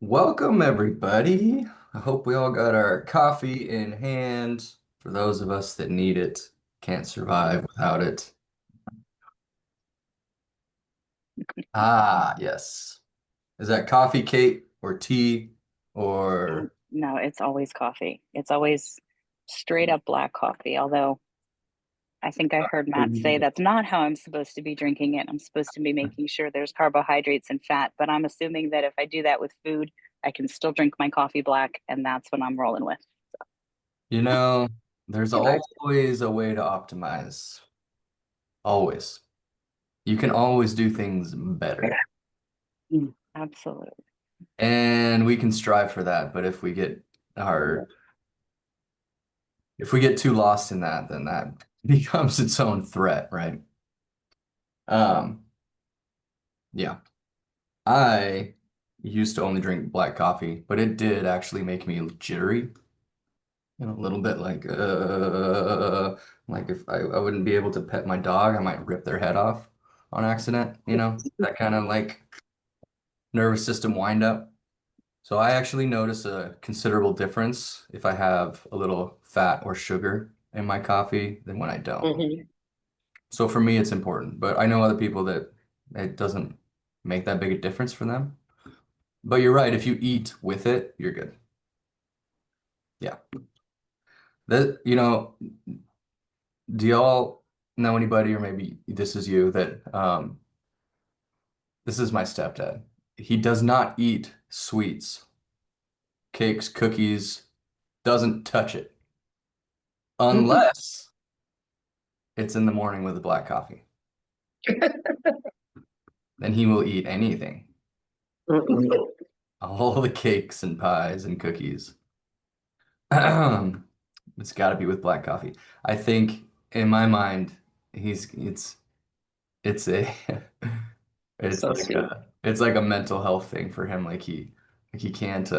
Welcome, everybody. I hope we all got our coffee in hand. For those of us that need it, can't survive without it. Ah, yes. Is that coffee, Kate, or tea, or No, it's always coffee. It's always straight up black coffee. Although I think I heard Matt say that's not how I'm supposed to be drinking it. I'm supposed to be making sure there's carbohydrates and fat, but I'm assuming that if I do that with food, I can still drink my coffee black, and that's what I'm rolling with. you know, there's And I, always a way to optimize. Always. You can always do things better. Absolutely. And we can strive for that, but our if we get too lost in that, then that becomes its own threat, right? Um, yeah. I used to only drink black coffee, but it did actually make me jittery, a little bit like if I wouldn't be able to pet my dog, I might rip their head off on accident, that kind of like nervous system wind up. So I actually notice a considerable difference if I have a little fat or sugar in my coffee than when I don't. Mhm. So for me, it's important, but I know other people that it doesn't make that big a difference for them. But you're right, if you eat with it, you're good. Yeah. That, do y'all know anybody, or maybe this is you, that this is my stepdad. He does not eat sweets, cakes, cookies, doesn't touch it unless it's in the morning with a black coffee. Then he will eat anything, Mm-mm. all the cakes and pies and cookies. It's got to be with black coffee. I think in my mind, he's it's a So sweet. it's like a mental health thing for him. Like he can't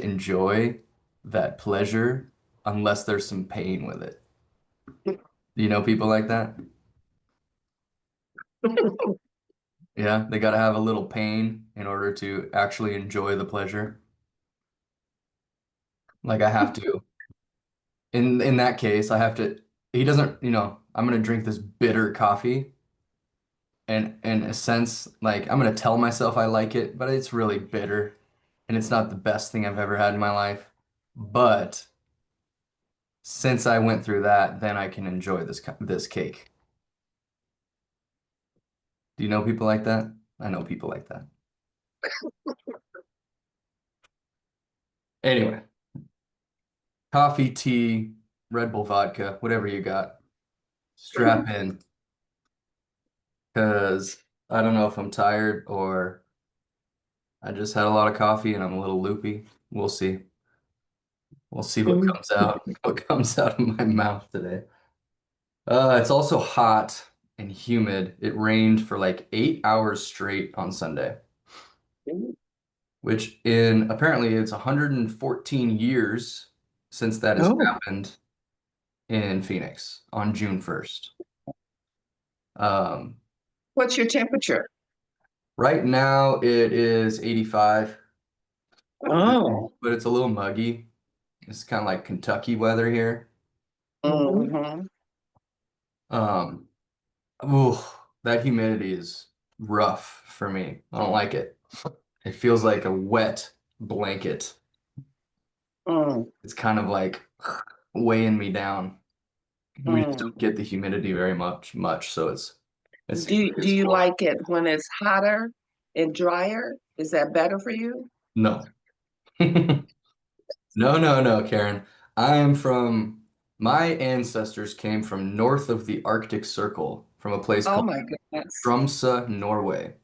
enjoy that pleasure unless there's some pain with it. Do you know people like that? Yeah, they got to have a little pain in order to actually enjoy the pleasure. Like I have to. In that case, I have to. He doesn't, I'm gonna drink this bitter coffee. And in a sense, like I'm gonna tell myself I like it, but it's really bitter and it's not the best thing I've ever had in my life. But since I went through that, then I can enjoy this cake. Do you know people like that? I know people like that. Anyway, coffee, tea, Red Bull vodka, whatever you got, strap in because I don't know if I'm tired or I just had a lot of coffee and I'm a little loopy. We'll see. We'll see what comes out of my mouth today. It's also hot and humid. It rained for like 8 hours straight on Sunday, which in apparently it's 114 years since that has Oh, happened in Phoenix on June 1st. Um, what's your temperature? right now it is 85, Oh, but it's a little muggy. It's kind of like Kentucky weather here. hmm. Um, ooh, that humidity is rough for me. I don't like it. It feels like a wet blanket. Mm, It's kind of like weighing me down. We just mm. don't get the humidity very much, so it's Do it's you horrible. like it when it's hotter and drier? Is that better for you? No. No, no, no, Karen. I am from my ancestors came from north of the Arctic Circle, from a place Oh called my goodness. Tromsø, Norway.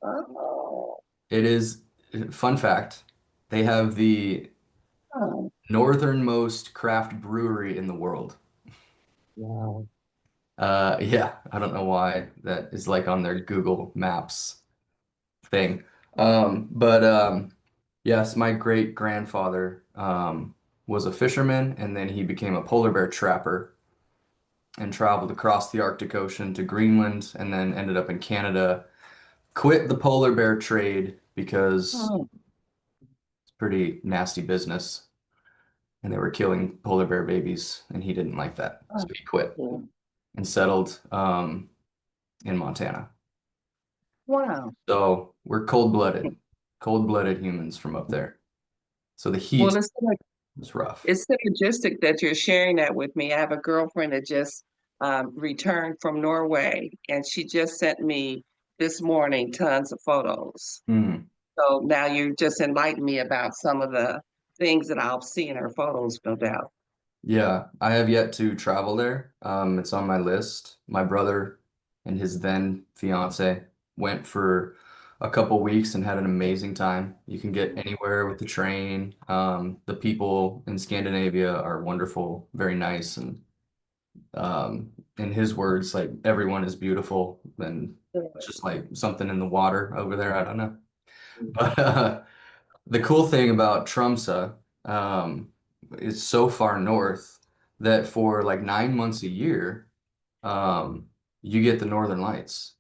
Oh, It is, fun fact, they have the oh, northernmost craft brewery in the world. wow. Yeah, I don't know why that is like on their Google Maps thing. But yes, my great grandfather was a fisherman and then he became a polar bear trapper and traveled across the Arctic Ocean to Greenland and then ended up in Canada quit the polar bear trade because Oh, it's pretty nasty business and they were killing polar bear babies and he didn't like that. So he quit yeah. and settled in Montana. Wow. So we're cold-blooded humans from up there. So the Well, heat it's like was rough. it's synergistic that you're sharing that with me. I have a girlfriend that just returned from Norway, and she just sent me this morning tons of photos. Hmm. So now you just enlightened me about some of the things that I'll see in her photos, no doubt. Yeah, I have yet to travel there. It's on my list. My brother and his then fiance went for a couple weeks and had an amazing time. You can get anywhere with the train. The people in Scandinavia are wonderful, very nice, and in his words, like everyone is beautiful and just like something in the water over there. I don't know. But the cool thing about Tromsø is so far north that for like 9 months a year, um, you get the Northern Lights,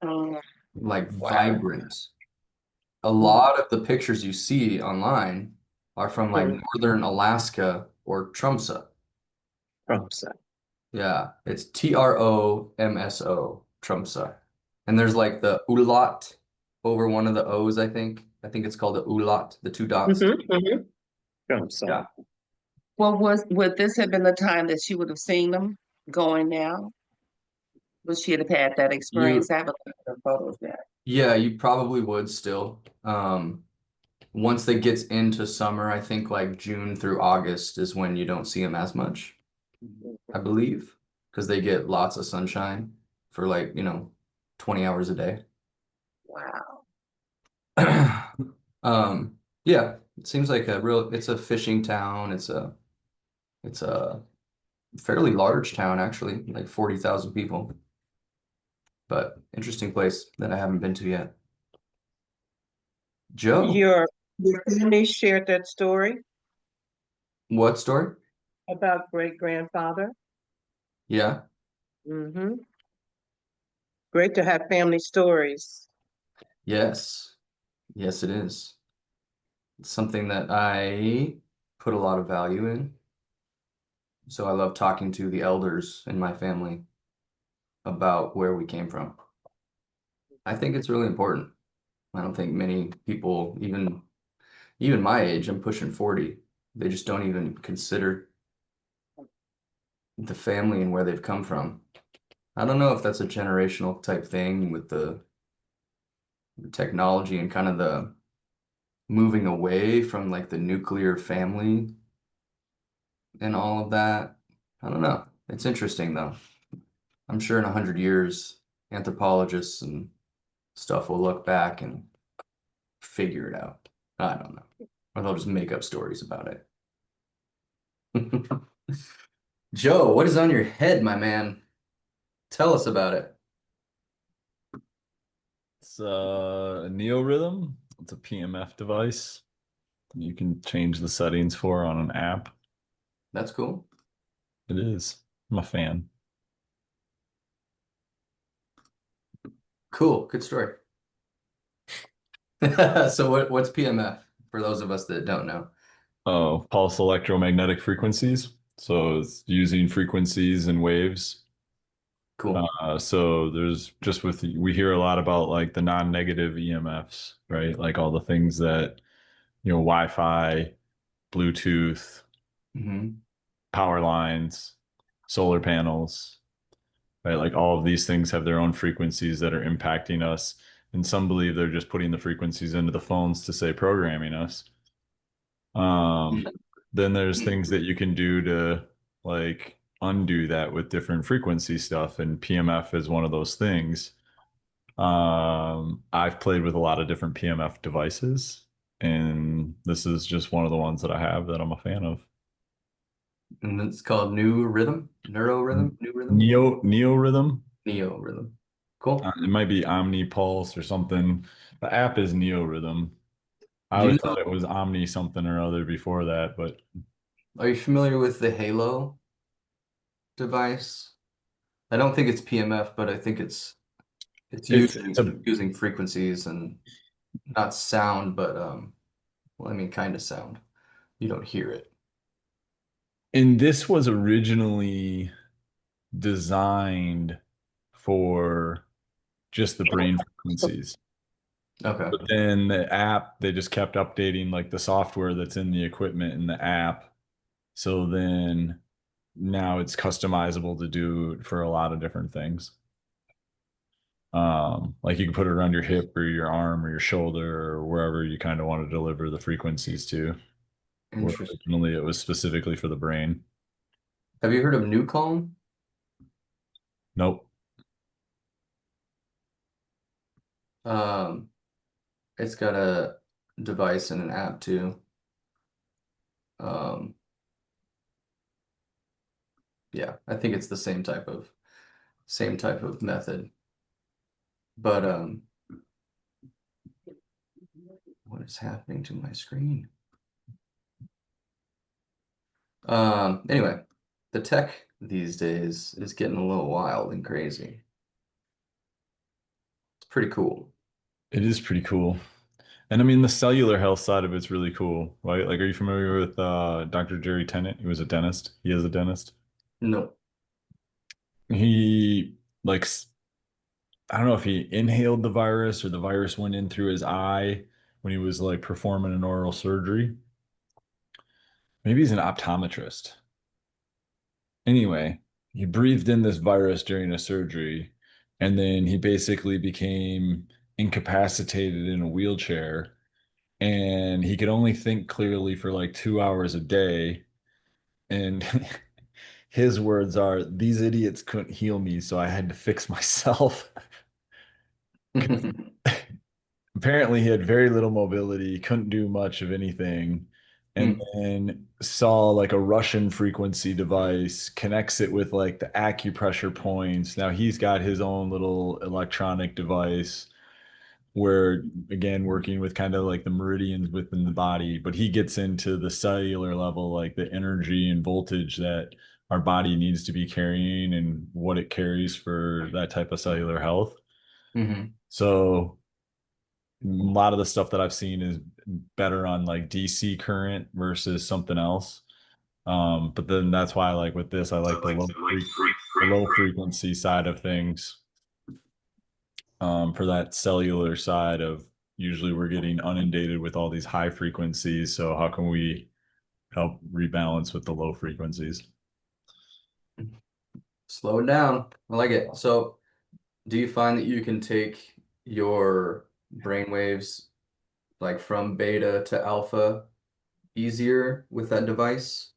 Um, like wow. vibrant. A lot of the pictures you see online are from like Mhm. northern Alaska or Tromsø. Tromso. Yeah, it's Tromso, Tromsø. And there's like the ulot over one of the O's, I think. I think it's called the ulot, the two dots. Tromso. Yeah. Well, would this have been the time that she would have seen them going now? Would she have had that experience? You I haven't looked at the photos yet. Yeah, you probably would still. Once it gets into summer, I think like June through August is when you don't see them as much, I believe, because they get lots of sunshine for like, 20 hours a day. Wow. Yeah, it seems like it's a fishing town. It's a fairly large town actually, like 40,000 people, but interesting place that I haven't been to yet. Joe, Your family shared that story what story? about great grandfather. Yeah. Great to have family stories. Yes. Yes, it is. It's something that I put a lot of value in. So I love talking to the elders in my family about where we came from. I think it's really important. I don't think many people, even my age, I'm pushing 40, they just don't even consider the family and where they've come from. I don't know if that's a generational type thing with the technology and kind of the moving away from like the nuclear family and all of that. I don't know. It's interesting though. I'm sure in 100 years, anthropologists and stuff will look back and figure it out. I don't know. Or they'll just make up stories about it. Joe, what is on your head, my man? Tell us about it. It's a neorhythm. It's a PMF device you can change the settings for on an app. That's cool. It is. I'm a fan. Cool. Good story. So what's PMF for those of us that don't know? Oh, pulse electromagnetic frequencies. So it's using frequencies and waves. Cool. So there's just we hear a lot about like the non-negative EMFs, right? Like all the things that, Wi-Fi, Bluetooth, Hmm. power lines, solar panels, right? Like all of these things have their own frequencies that are impacting us. And some believe they're just putting the frequencies into the phones to say programming us. Then there's things that you can do to like undo that with different frequency stuff, and PMF is one of those things. I've played with a lot of different PMF devices, and this is just one of the ones that I have that I'm a fan of. And it's called New Rhythm, Neuro Rhythm, New Rhythm, Neo Rhythm. Neo Rhythm. Cool. It might be Omni Pulse or something. The app is Neo Rhythm. I Do always you thought it was Omni something or other before that, but Are you familiar with the Halo device? I don't think it's PMF, but I think it's It's it's usually a using frequencies and not sound, but well, I mean, kind of sound. You don't hear it. and this was originally designed for just the brain frequencies. Okay. But then the app, they just kept updating like the software that's in the equipment in the app. So then now it's customizable to do for a lot of different things. Like you can put it around your hip or your arm or your shoulder or wherever you kind of want to deliver the frequencies to. Where Interesting. originally it was specifically for the brain. Have you heard of New Calm? Nope. Um, it's got a device and an app too. Um, yeah, I think it's the same type of method. But what is happening to my screen? Anyway, the tech these days is getting a little wild and crazy. It's pretty cool. It is pretty cool. And I mean, the cellular health side of it's really cool, right? Like, are you familiar with Dr. Jerry Tennant? He was a dentist. He is a dentist. No. He, like, I don't know if he inhaled the virus or the virus went in through his eye when he was like performing an oral surgery. Maybe he's an optometrist. Anyway, he breathed in this virus during a surgery, and then he basically became incapacitated in a wheelchair, and he could only think clearly for like 2 hours a day. And his words are, "These idiots couldn't heal me, so I had to fix myself." Apparently, he had very little mobility, couldn't do much of anything, and Hmm. then saw like a Russian frequency device, connects it with like the acupressure points. Now he's got his own little electronic device where, again, working with kind of like the meridians within the body, but he gets into the cellular level, like the energy and voltage that our body needs to be carrying and what it carries for that type of cellular health. Hmm. So a lot of the stuff that I've seen is better on like DC current versus something else. But then that's why, like with this, I like the low frequency side of things. For that cellular side of usually we're getting inundated with all these high frequencies. So how can we help rebalance with the low frequencies? Slow it down. I like it. So, do you find that you can take your brain waves like from beta to alpha easier with that device?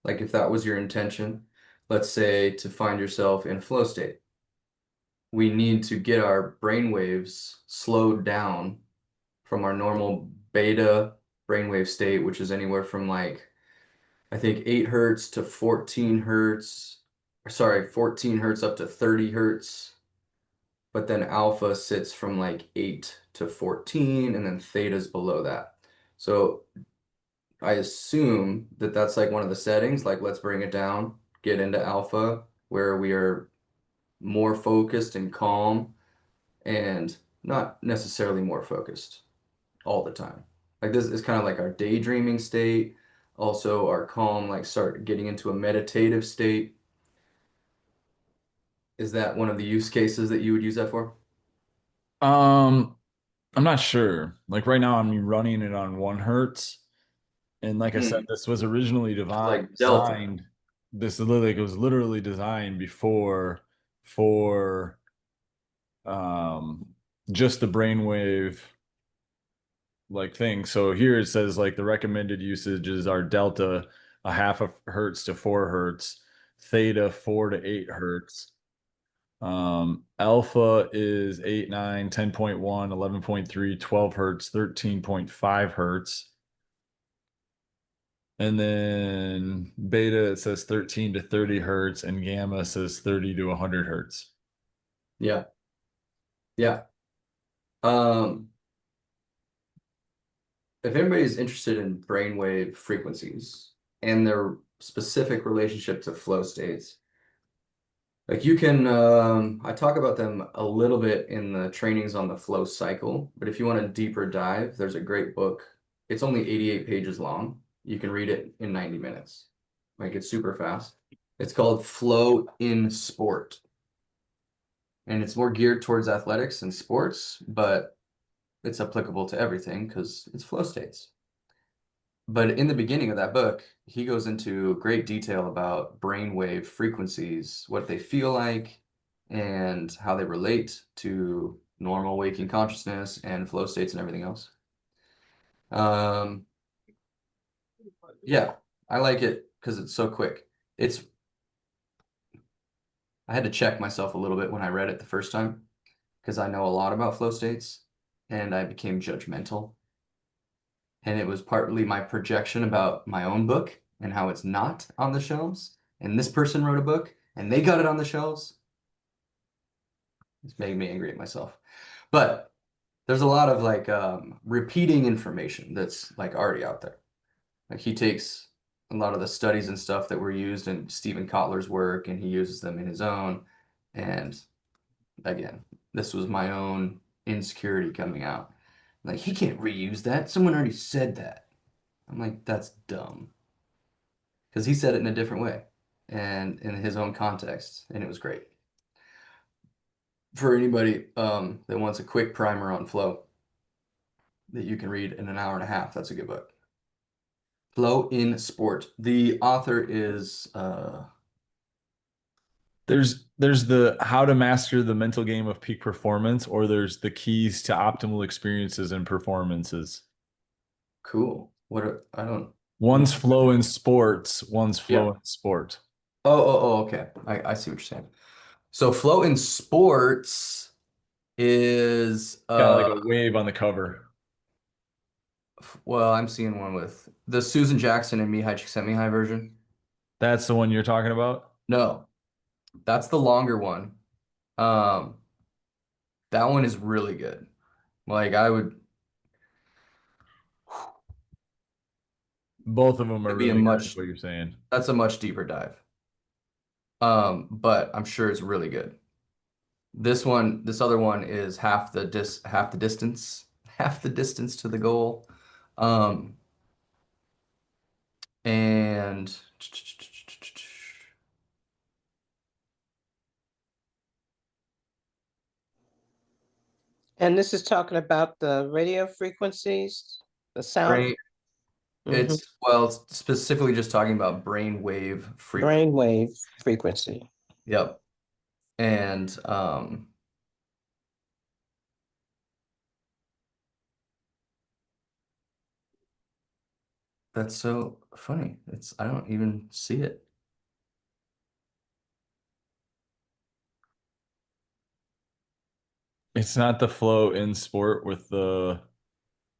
Like if that was your intention, let's say to find yourself in flow state, we need to get our brain waves slowed down from our normal beta brainwave state, which is anywhere from like, I think 8 hertz to 14 hertz, or sorry, 14 hertz up to 30 hertz. But then alpha sits from like 8 to 14, and then theta's below that. So I assume that that's like one of the settings, like let's bring it down, get into alpha, where we are more focused and calm, and not necessarily more focused all the time. Like this is kind of like our daydreaming state, also our calm, like start getting into a meditative state. Is that one of the use cases that you would use that for? Um, I'm not sure. Like right now, I'm running it on 1 hertz. And like I said, Hmm. this was originally Like delta. designed. This literally it was literally designed before for just the brainwave like thing. So here it says like the recommended usages are delta a half a hertz to 4 hertz, theta 4 to 8 hertz. Alpha is 8, 9, 10.1, 11.3, 12 hertz, 13.5 hertz. And then beta it says 13 to 30 hertz and gamma says 30 to 100 hertz. Yeah. Yeah. Um, if anybody's interested in brainwave frequencies and their specific relationship to flow states, Like you can, I talk about them a little bit in the trainings on the flow cycle, but if you want a deeper dive, there's a great book. It's only 88 pages long. You can read it in 90 minutes. Like it's super fast. It's called Flow in Sport. And it's more geared towards athletics and sports, but it's applicable to everything because it's flow states. But in the beginning of that book, he goes into great detail about brainwave frequencies, what they feel like, and how they relate to normal waking consciousness and flow states and everything else. Yeah, I like it because it's so quick. I had to check myself a little bit when I read it the first time because I know a lot about flow states and I became judgmental. And it was partly my projection about my own book and how it's not on the shelves. And this person wrote a book and they got it on the shelves. It's making me angry at myself. But there's a lot of like repeating information that's like already out there. Like he takes a lot of the studies and stuff that were used in Stephen Kotler's work and he uses them in his own. And again, this was my own insecurity coming out. Like he can't reuse that. Someone already said that. I'm like, that's dumb. Because he said it in a different way and in his own context, and it was great. For anybody that wants a quick primer on flow that you can read in an hour and a half, that's a good book. Flow in Sport. The author is There's the how to master the mental game of peak performance, or there's the keys to optimal experiences and performances. cool. I don't. One's flow in sports, one's flow Yeah. in sport. Oh, okay. I see what you're saying. So flow in sports is Got like a wave on the cover. well, I'm seeing one with the Susan Jackson and Mihai Csikszentmihalyi version. That's the one you're talking about? No, that's the longer one. Um, that one is really good. Like I would Both of them are it'd be a really good, is much what you're saying. that's a much deeper dive. But I'm sure it's really good. This other one is half the distance, half the distance to the goal. Um, and And this is talking about the radio frequencies, the sound. brain, Mhm. it's specifically just talking about brain wave frequency. Brainwave frequency. Yep. And that's so funny. I don't even see it. It's not the flow in sport with the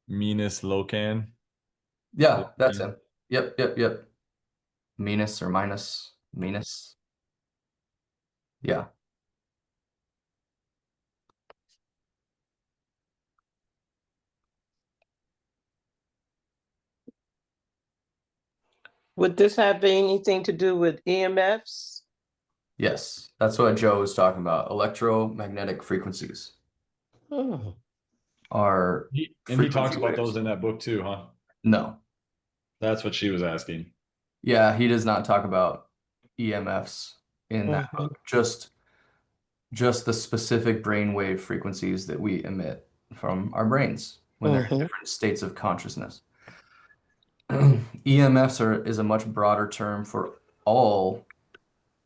Minus Locan. Yeah, that's him. Yep. Minus. Yeah. Would this have anything to do with EMFs? Yes. That's what Joe was talking about. Electromagnetic frequencies Hmm. are And he frequency talks about waves. those in that book too, huh? No. That's what she was asking. Yeah, he does not talk about EMFs in that Mhm. book. Just the specific brainwave frequencies that we emit from our brains when they're in Mhm. different states of consciousness. EMFs is a much broader term for all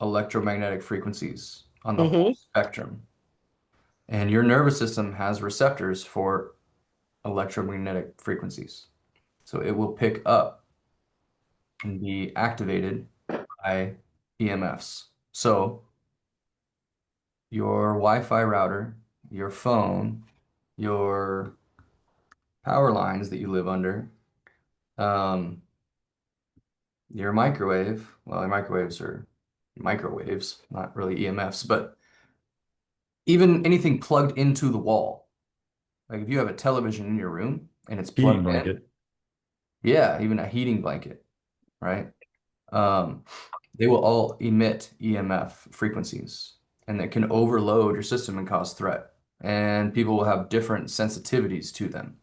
electromagnetic frequencies on the whole Mhm. spectrum. And your nervous system has receptors for electromagnetic frequencies. So it will pick up and be activated by EMFs. So your Wi-Fi router, your phone, your power lines that you live under, um, your microwave, well, your microwaves are microwaves, not really EMFs, but even anything plugged into the wall. Like if you have a television in your room and it's Heating plugged in, blanket. yeah, even a heating blanket, right? Um, they will all emit EMF frequencies, and it can overload your system and cause threat. And people will have different sensitivities to them.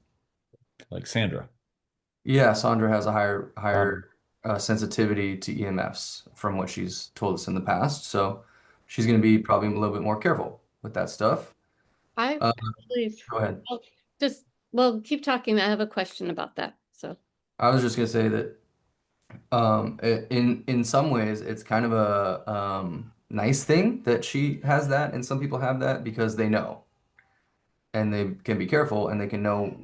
Like Sandra. Yeah, Sandra has a higher Um, sensitivity to EMFs from what she's told us in the past. So she's going to be probably a little bit more careful with that stuff. I Uh, actually, Go ahead. well, just, well, keep talking. I have a question about that. So, I was just going to say that in some ways it's kind of a nice thing that she has that, and some people have that because they know and they can be careful and they can know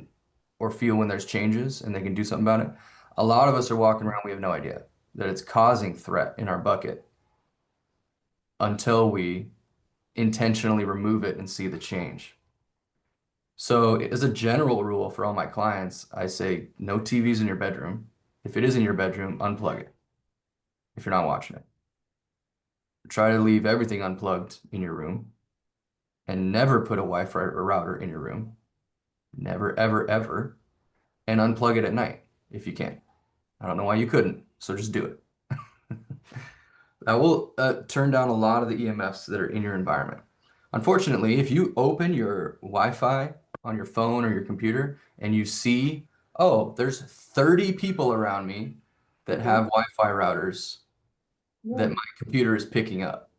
or feel when there's changes and they can do something about it. A lot of us are walking around, we have no idea that it's causing threat in our bucket until we intentionally remove it and see the change. So, as a general rule for all my clients, I say no TVs in your bedroom. If it is in your bedroom, unplug it if you're not watching it. Try to leave everything unplugged in your room and never put a Wi-Fi or router in your room. Never, ever, ever. And unplug it at night if you can. I don't know why you couldn't, so just do it. That will turn down a lot of the EMFs that are in your environment. Unfortunately, if you open your Wi-Fi on your phone or your computer and you see, oh, there's 30 people around me that have Wi-Fi routers that my computer is picking up.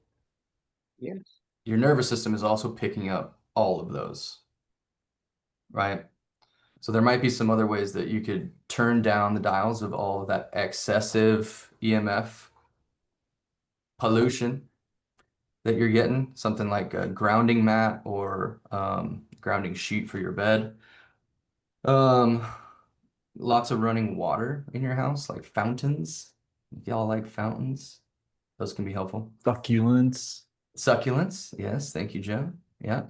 Yes. Your nervous system is also picking up all of those, right? So there might be some other ways that you could turn down the dials of all of that excessive EMF pollution that you're getting, something like a grounding mat or grounding sheet for your bed. Um, Lots of running water in your house, like fountains. If y'all like fountains, those can be helpful. Succulents. Succulents, yes, thank you, Jim. Yeah.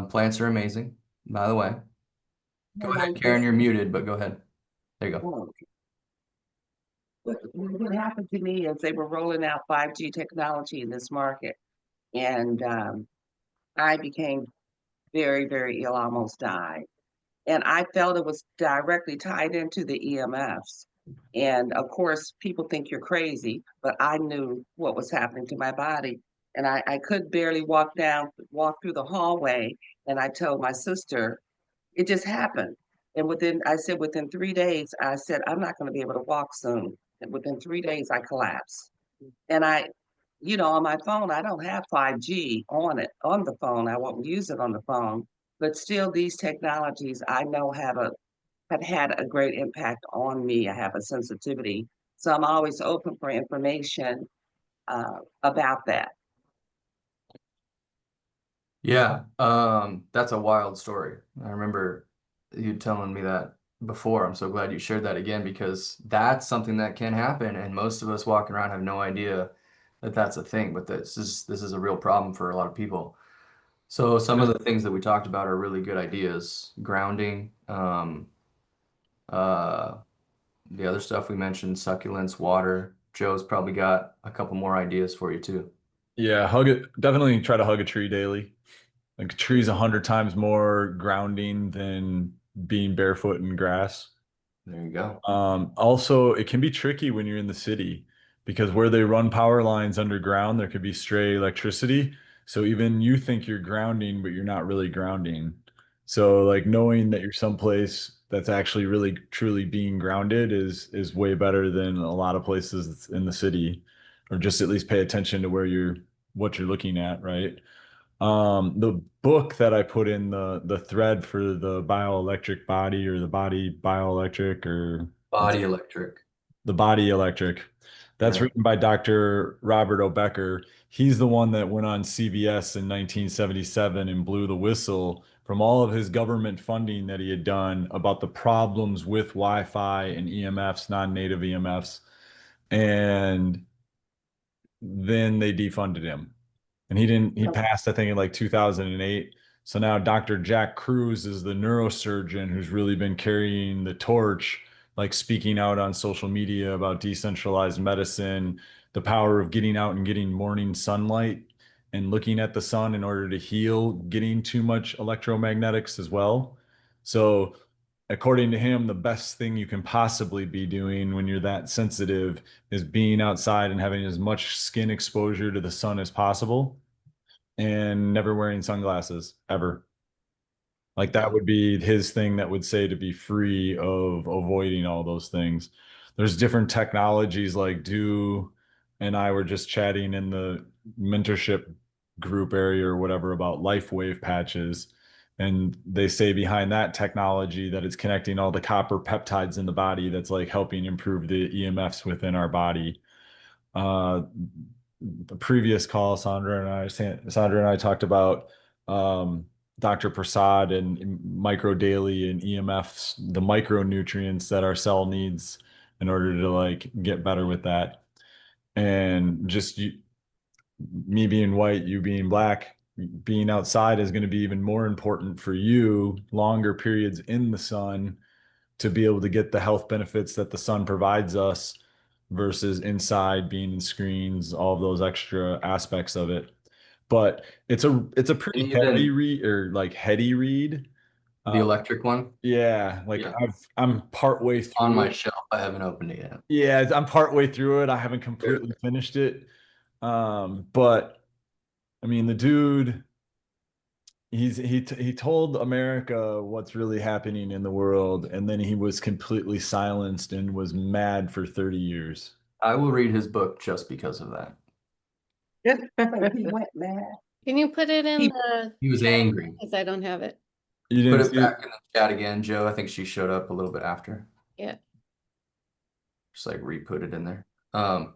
Plants are amazing, by the way. Go ahead, Karen, you're muted, but go ahead. There you go. Oh, what happened to me is they were rolling out 5G technology in this market, and I became very, very ill, almost died. And I felt it was directly tied into the EMFs. And of course, people think you're crazy, but I knew what was happening to my body. And I could barely walk through the hallway. And I told my sister, it just happened. And I said, within 3 days, I said, I'm not going to be able to walk soon. And within 3 days, I collapsed. And on my phone, I don't have 5G on the phone. I won't use it on the phone. But still, these technologies I know have had a great impact on me. I have a sensitivity. So I'm always open for information about that. Yeah, that's a wild story. I remember you telling me that before. I'm so glad you shared that again because that's something that can happen, and most of us walking around have no idea that that's a thing. But this is a real problem for a lot of people. So some of the things that we talked about are really good ideas. Grounding, uh, the other stuff we mentioned, succulents, water. Joe's probably got a couple more ideas for you too. Yeah, hug it. Definitely try to hug a tree daily. Like a tree's 100 times more grounding than being barefoot in grass. There you go. Also, it can be tricky when you're in the city because where they run power lines underground, there could be stray electricity. So even you think you're grounding, but you're not really grounding. So like knowing that you're someplace that's actually really truly being grounded is way better than a lot of places in the city, or just at least pay attention to what you're looking at, right? The book that I put in the thread for the bioelectric body or the body bioelectric or what's Body electric. the body electric. That's Right. written by Dr. Robert O'Becker. He's the one that went on CBS in 1977 and blew the whistle from all of his government funding that he had done about the problems with Wi-Fi and EMFs, non-native EMFs. And then they defunded him. And he passed, I think, in like 2008. So now Dr. Jack Cruz is the neurosurgeon who's really been carrying the torch, like speaking out on social media about decentralized medicine, the power of getting out and getting morning sunlight and looking at the sun in order to heal getting too much electromagnetics as well. So according to him, the best thing you can possibly be doing when you're that sensitive is being outside and having as much skin exposure to the sun as possible and never wearing sunglasses ever. Like that would be his thing that would say to be free of avoiding all those things. There's different technologies like and I were just chatting in the mentorship group area or whatever about life wave patches. And they say behind that technology that it's connecting all the copper peptides in the body that's like helping improve the EMFs within our body. The previous call, Sandra and I talked about Dr. Prasad and micro daily and EMFs, the micronutrients that our cell needs in order to like get better with that. And just me being white, you being black, being outside is going to be even more important for you, longer periods in the sun to be able to get the health benefits that the sun provides us versus inside being in screens, all of those extra aspects of it. But it's a And pretty heavy even read or like heady read. the Uh, electric one, yeah, like yeah, I'm partway on through my it. shelf. I haven't opened it yet. Yeah, I'm partway through it. I haven't completely finished it. But I mean, the dude, he told America what's really happening in the world, and then he was completely silenced and was mad for 30 years. I will read his book just because of that. He went mad. Can you put it in He- the He was chat? angry. Because I don't have it. You Put didn't it see it? back in the chat again, Joe. I think she showed up a little bit after. Yeah. Just like re-put it in there.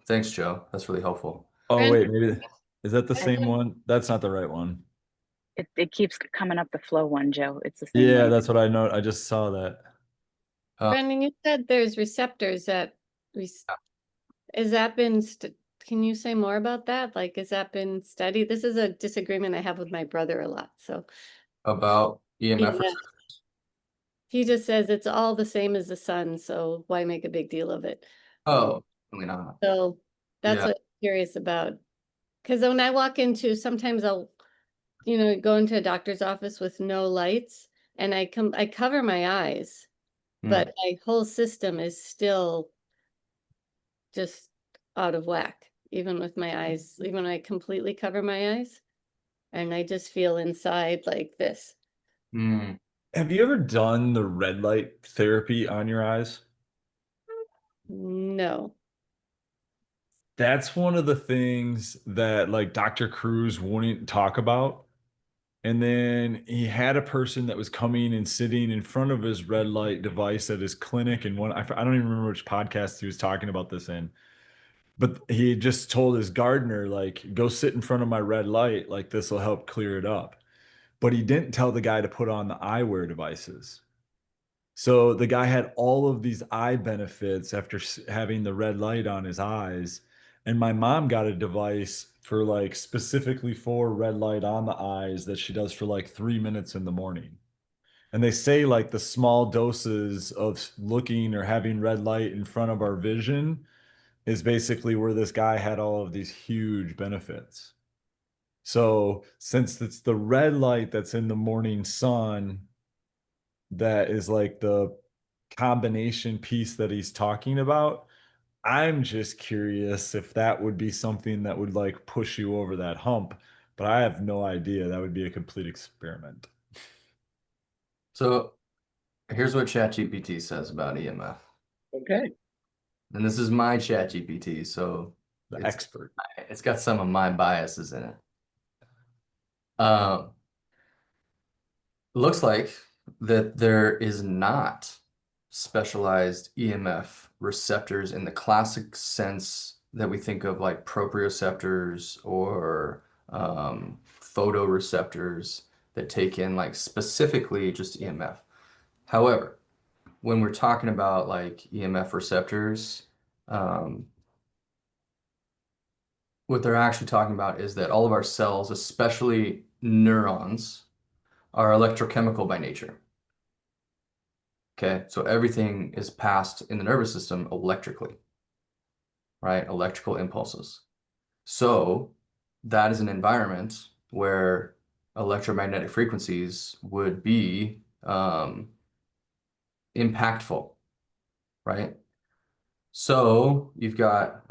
Thanks, Joe. That's really helpful. Oh, Brenda, wait, maybe is that the I same think- one? That's not the right one. It keeps coming up the flow one, Joe. It's the same Yeah, link. that's what I know. I just saw that. Brendan, you said there's receptors that, has that been, can you say more about that? Like, has that been studied? This is a disagreement I have with my brother a lot, so. About EMF. Yeah. He just says it's all the same as the sun, so why make a big deal of it? Oh, really not. So that's Yeah. what I'm curious about. Because when I walk into, sometimes I'll, go into a doctor's office with no lights and I cover my eyes, but my whole system is still just out of whack, even with my eyes, even when I completely cover my eyes. And I just feel inside like this. Mm. Have you ever done the red light therapy on your eyes? No. That's one of the things that like Dr. Cruz wouldn't talk about. And then he had a person that was coming and sitting in front of his red light device at his clinic. And I don't even remember which podcast he was talking about this in, but he just told his gardener, like, go sit in front of my red light. Like, this will help clear it up. But he didn't tell the guy to put on the eyewear devices. So the guy had all of these eye benefits after having the red light on his eyes. And my mom got a device for like specifically for red light on the eyes that she does for like 3 minutes in the morning. And they say like the small doses of looking or having red light in front of our vision is basically where this guy had all of these huge benefits. So since it's the red light that's in the morning sun that is like the combination piece that he's talking about. I'm just curious if that would be something that would like push you over that hump, but I have no idea. That would be a complete experiment. So here's what ChatGPT says about EMF. Okay. And this is my ChatGPT, so The expert. it's got some of my biases in it. Um, looks like that there is not specialized EMF receptors in the classic sense that we think of like proprioceptors or photoreceptors that take in like specifically just EMF. However, when we're talking about like EMF receptors, what they're actually talking about is that all of our cells, especially neurons, are electrochemical by nature. Okay, so everything is passed in the nervous system electrically, right? Electrical impulses. So that is an environment where electromagnetic frequencies would be impactful, right? So you've got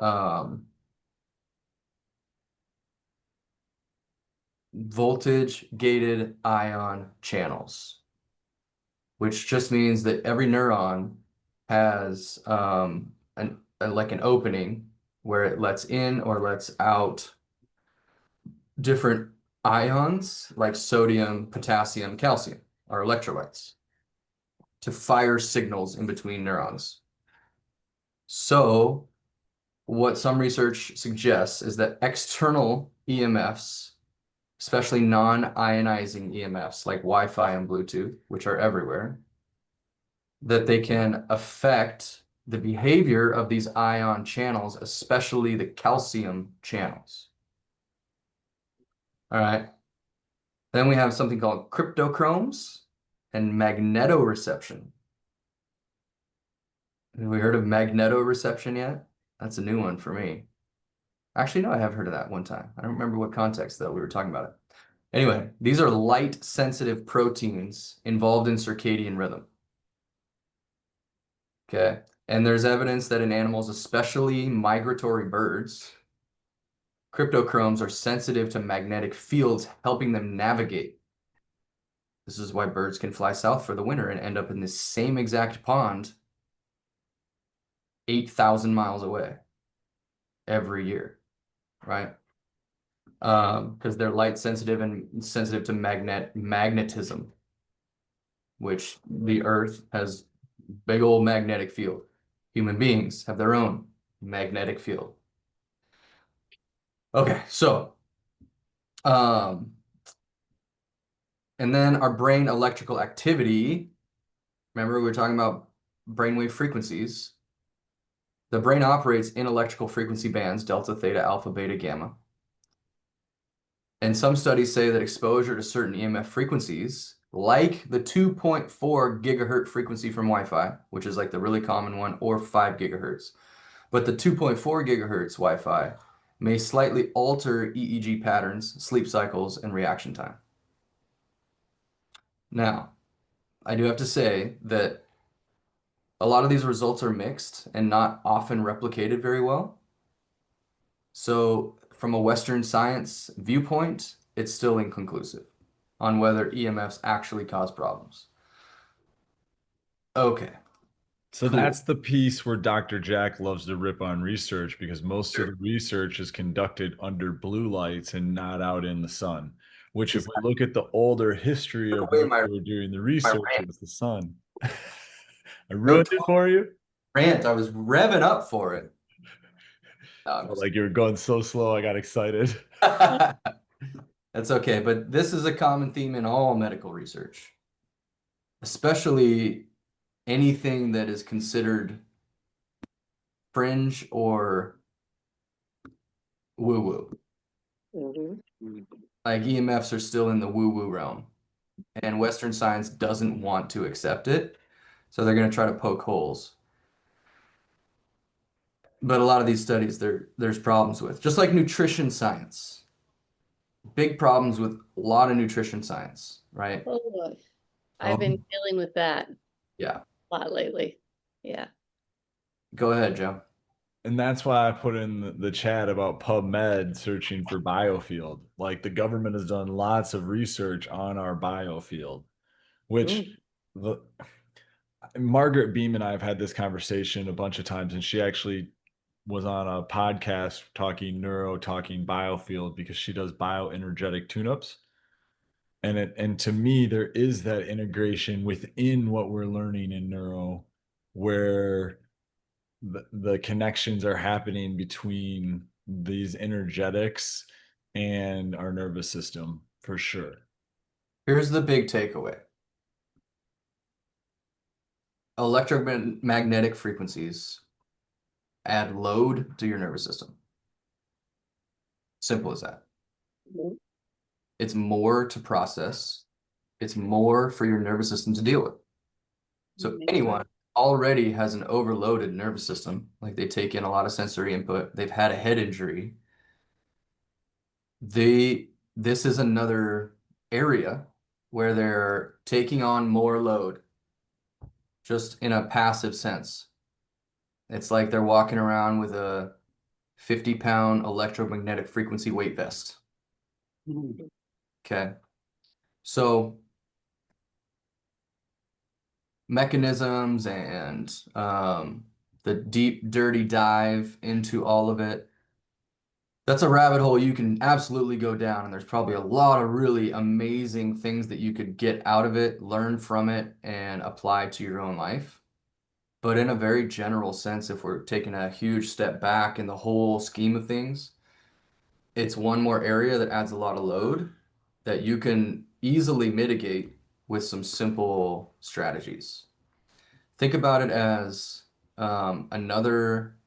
voltage gated ion channels, which just means that every neuron has like an opening where it lets in or lets out different ions like sodium, potassium, calcium, or electrolytes to fire signals in between neurons. So what some research suggests is that external EMFs, especially non-ionizing EMFs like Wi-Fi and Bluetooth, which are everywhere, that they can affect the behavior of these ion channels, especially the calcium channels. All right. Then we have something called cryptochromes and magnetoreception. Have we heard of magnetoreception yet? That's a new one for me. Actually, no, I have heard of that one time. I don't remember what context, though, we were talking about it. Anyway, these are light-sensitive proteins involved in circadian rhythm. Okay. And there's evidence that in animals, especially migratory birds, cryptochromes are sensitive to magnetic fields, helping them navigate. This is why birds can fly south for the winter and end up in the same exact pond 8,000 miles away every year, right? Because they're light sensitive and sensitive to magnetism, which the Earth has big old magnetic field. Human beings have their own magnetic field. Okay, so and then our brain electrical activity. Remember, we were talking about brainwave frequencies. The brain operates in electrical frequency bands, delta, theta, alpha, beta, gamma. And some studies say that exposure to certain EMF frequencies, like the 2.4 gigahertz frequency from Wi-Fi, which is like the really common one, or 5 gigahertz. But the 2.4 gigahertz Wi-Fi may slightly alter EEG patterns, sleep cycles, and reaction time. Now, I do have to say that a lot of these results are mixed and not often replicated very well. So from a Western science viewpoint, it's still inconclusive on whether EMFs actually cause problems. Okay. So Cool. that's the piece where Dr. Jack loves to rip on research because most of the research is conducted under blue lights and not out in the sun. Which, if we look at the older history of when we were doing the research, it was the sun. I ruined it for you. Rant, I was revving up for it. No, Like you were going so slow, I got excited. That's okay, but this is a common theme in all medical research, especially anything that is considered fringe or woo-woo. Like EMFs are still in the woo-woo realm, and Western science doesn't want to accept it, so they're going to try to poke holes. But a lot of these studies there's problems with, just like nutrition science. Big problems with a lot of nutrition science, right? Oh, boy. I've been dealing with that Yeah. a lot lately. Yeah. Go ahead, Joe. And that's why I put in the chat about PubMed searching for biofield. Like the government has done lots of research on our biofield, which Margaret Beam and I have had this conversation a bunch of times, and she actually was on a podcast talking talking biofield because she does bioenergetic tune-ups. And to me, there is that integration within what we're learning in neuro where the connections are happening between these energetics and our nervous system for sure. Here's the big takeaway. Electromagnetic frequencies add load to your nervous system. Simple as that. It's more to process. It's more for your nervous system to deal with. So anyone already has an overloaded nervous system, like they take in a lot of sensory input, they've had a head injury. This is another area where they're taking on more load just in a passive sense. It's like they're walking around with a 50-pound electromagnetic frequency weight vest. Mhm. Okay. So mechanisms and the deep, dirty dive into all of it. That's a rabbit hole you can absolutely go down, and there's probably a lot of really amazing things that you could get out of it, learn from it, and apply to your own life. But in a very general sense, if we're taking a huge step back in the whole scheme of things, it's one more area that adds a lot of load that you can easily mitigate with some simple strategies. Think about it as another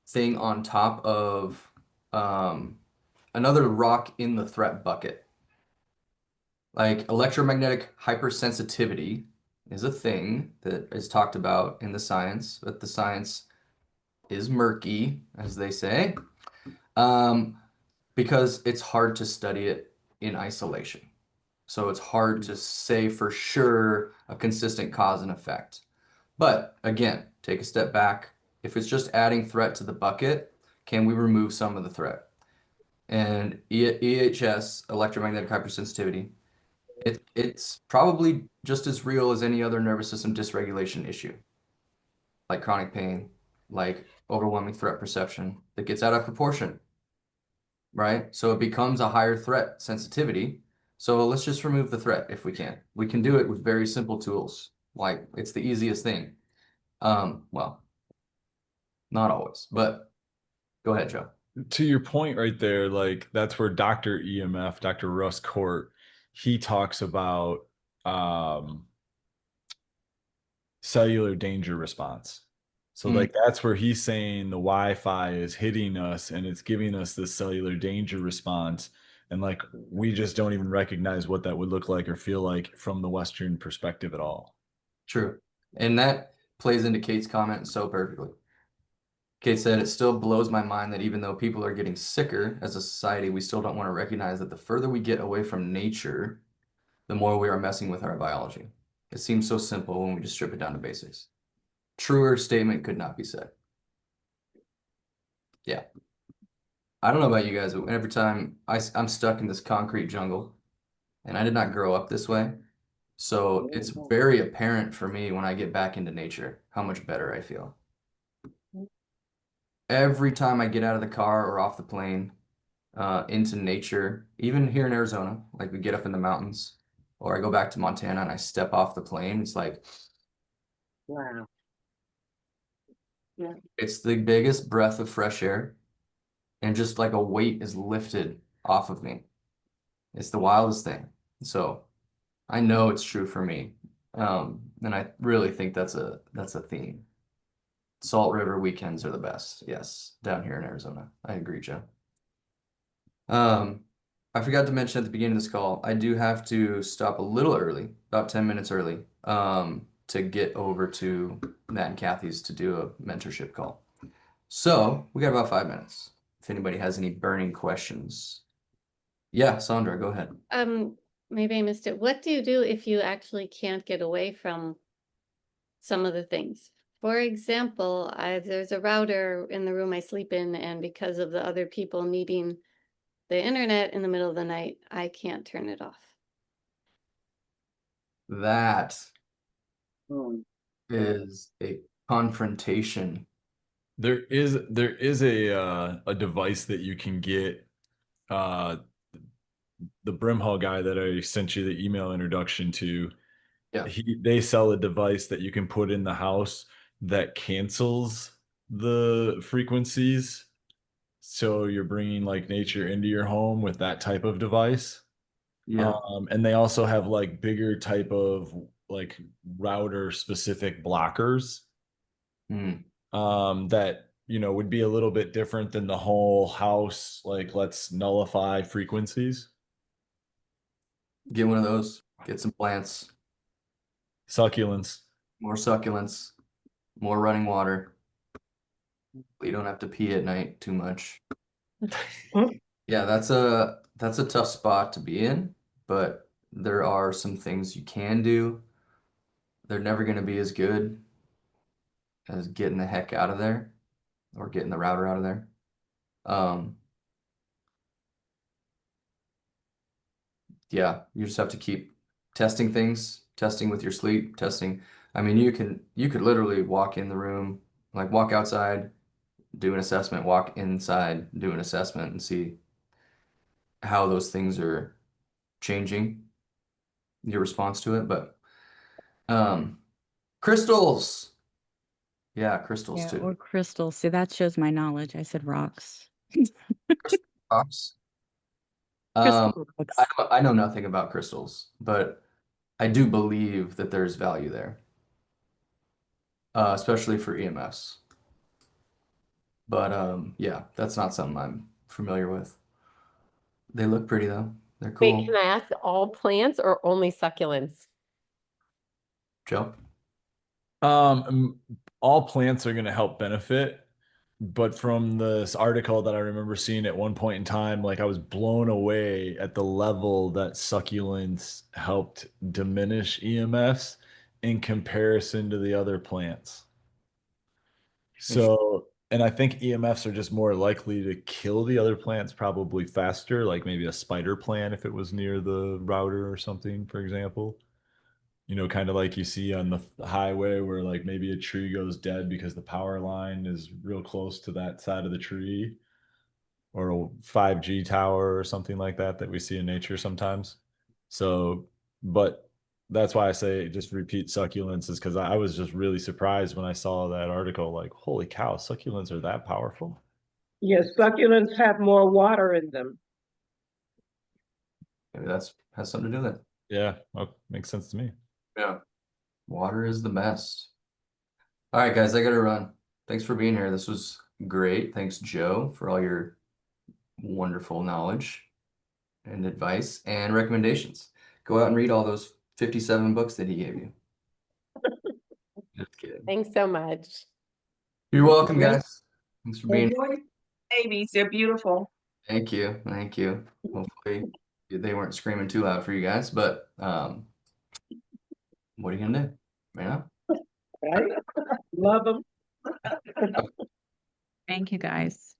thing on top of another rock in the threat bucket. Like electromagnetic hypersensitivity is a thing that is talked about in the science, but the science is murky, as they say, because it's hard to study it in isolation. So it's hard to say for sure a consistent cause and effect. But again, take a step back. If it's just adding threat to the bucket, can we remove some of the threat? And EHS, electromagnetic hypersensitivity, it's probably just as real as any other nervous system dysregulation issue, like chronic pain, like overwhelming threat perception that gets out of proportion, right? So it becomes a higher threat sensitivity. So let's just remove the threat if we can. We can do it with very simple tools. Like it's the easiest thing. Well, not always, but go ahead, Joe. To your point right there, like that's where Dr. EMF, Dr. Russ Court, he talks about cellular danger response. So like that's where he's saying the Wi-Fi is hitting us and it's giving us this cellular danger response. And like we just don't even recognize what that would look like or feel like from the Western perspective at all. True. And that plays into Kate's comment so perfectly. Kate said, it still blows my mind that even though people are getting sicker as a society, we still don't want to recognize that the further we get away from nature, the more we are messing with our biology. It seems so simple when we just strip it down to basics. Truer statement could not be said. Yeah. I don't know about you guys, but every time I'm stuck in this concrete jungle, and I did not grow up this way, so it's very apparent for me when I get back into nature how much better I feel. Every time I get out of the car or off the plane into nature, even here in Arizona, like we get up in the mountains, or I go back to Montana and I step off the plane, it's like, Wow. Yeah. it's the biggest breath of fresh air, and just like a weight is lifted off of me. It's the wildest thing. So I know it's true for me. And I really think that's a theme. Salt River weekends are the best. Yes, down here in Arizona. I agree, Joe. I forgot to mention at the beginning of this call, I do have to stop a little early, about 10 minutes early, to get over to Matt and Kathy's to do a mentorship call. So we got about 5 minutes. If anybody has any burning questions. Yeah, Sandra, go ahead. Maybe I missed it. What do you do if you actually can't get away from some of the things? For example, there's a router in the room I sleep in, and because of the other people needing the internet in the middle of the night, I can't turn it off. That Mm. is a confrontation. There is a device that you can get. The Brimhall guy that I sent you the email introduction to, Yeah. they sell a device that you can put in the house that cancels the frequencies. So you're bringing like nature into your home with that type of device. Yeah. And they also have like bigger type of like router specific blockers. Mm. That would be a little bit different than the whole house, like let's nullify frequencies. Get one of those. Get some plants. Succulents. More succulents. More running water. You don't have to pee at night too much. Yeah, that's a tough spot to be in, but there are some things you can do. they're never going to be as good as getting the heck out of there or getting the router out of there. Yeah, you just have to keep testing things, testing with your sleep, testing. I mean, you could literally walk in the room, like walk outside, do an assessment, walk inside, do an assessment, and see how those things are changing your response to it. But crystals. Yeah, crystals Yeah, too. or crystals. See, that shows my knowledge. I said rocks. Rocks. Crystal rocks. I know nothing about crystals, but I do believe that there's value there, especially for EMFs. But yeah, that's not something I'm familiar with. They look pretty though. They're Wait, cool. can I ask all plants or only succulents? Joe? All plants are going to help benefit, but from this article that I remember seeing at one point in time, like I was blown away at the level that succulents helped diminish EMFs in comparison to the other plants. So, and I think EMFs are just more likely to kill the other plants probably faster, like maybe a spider plant if it was near the router or something, for example. You know, kind of like you see on the highway where like maybe a tree goes dead because the power line is real close to that side of the tree, or a 5G tower or something like that that we see in nature sometimes. So, but that's why I say just repeat succulents is because I was just really surprised when I saw that article. Like, holy cow, succulents are that powerful? Yes, succulents have more water in them. Maybe that's has something to do with it. Yeah, well, makes sense to me. Yeah. Water is the best. All right, guys, I gotta run. Thanks for being here. This was great. Thanks, Joe, for all your wonderful knowledge and advice and recommendations. Go out and read all those 57 books that he gave you. Just kidding. Thanks so much. You're welcome, Great. guys. Thanks for being here. Enjoy babies. They're beautiful. Thank you. Thank you. Hopefully they weren't screaming too loud for you guys, but what are you gonna do? You know? Right? Love them. Thank you, guys.